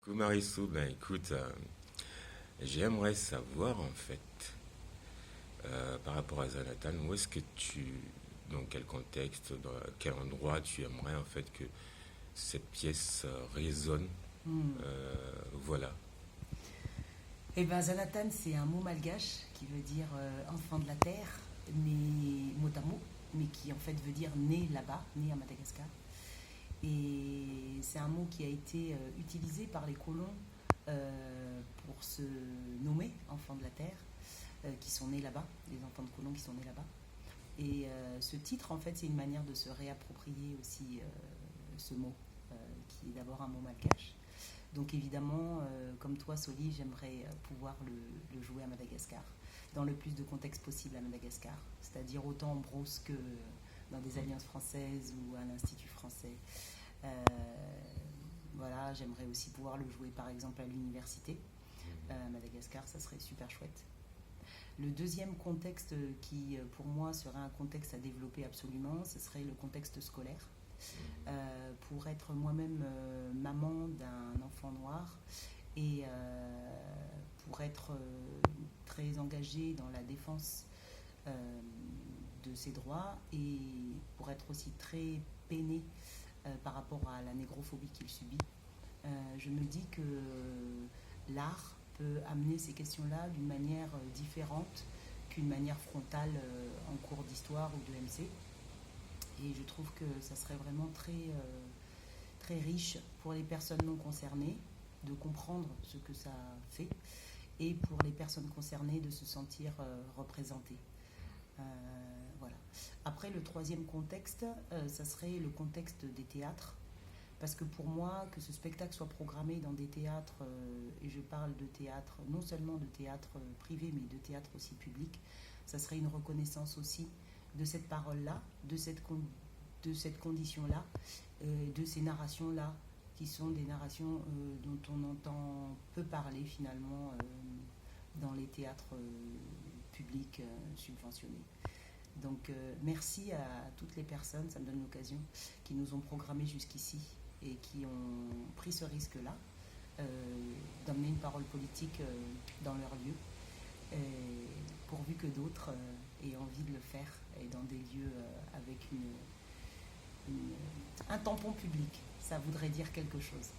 Marisou, ben écoute, j'aimerais savoir en fait, par rapport à Zanathan, où est-ce que dans quel contexte, dans quel endroit tu aimerais en fait que cette pièce résonne, Hmm. voilà. Eh bien, Zanathan, c'est un mot malgache qui veut dire enfant de la terre, mais mot à mot, mais qui en fait veut dire né là-bas, né à Madagascar. Et c'est un mot qui a été utilisé par les colons pour se nommer enfants de la terre, qui sont nés là-bas, les enfants de colons qui sont nés là-bas. Et ce titre, en fait, c'est une manière de se réapproprier aussi ce mot, qui est d'abord un mot malgache. Donc évidemment, comme toi, Soli, j'aimerais pouvoir le jouer à Madagascar, dans le plus de contexte possible à Madagascar, c'est-à-dire autant en brousse que dans des alliances françaises ou à l'Institut français. Euh, voilà, j'aimerais aussi pouvoir le jouer par exemple à l'université. À Madagascar, ça serait super chouette. Le deuxième contexte qui, pour moi, serait un contexte à développer absolument, ce serait le contexte scolaire. Pour être moi-même maman d'un enfant noir et pour être très engagée dans la défense euh, de ses droits et pour être aussi très peinée par rapport à la négrophobie qu'il subit, je me dis que l'art peut amener ces questions-là d'une manière différente qu'une manière frontale en cours d'histoire ou de MC. Et je trouve que ça serait vraiment très riche pour les personnes non concernées de comprendre ce que ça fait et pour les personnes concernées de se sentir représentées. Euh, voilà. Après, le troisième contexte, ça serait le contexte des théâtres. Parce que pour moi, que ce spectacle soit programmé dans des théâtres, et je parle de théâtre, non seulement de théâtre privé, mais de théâtre aussi public, ça serait une reconnaissance aussi de cette parole-là, de cette condition-là, de ces narrations-là, qui sont des narrations dont on entend peu parler finalement dans les théâtres publics subventionnés. Donc merci à toutes les personnes, ça me donne l'occasion, qui nous ont programmés jusqu'ici et qui ont pris ce risque-là euh, d'emmener une parole politique dans leur lieu, et pourvu que d'autres aient envie de le faire et dans des lieux avec un tampon public. Ça voudrait dire quelque chose.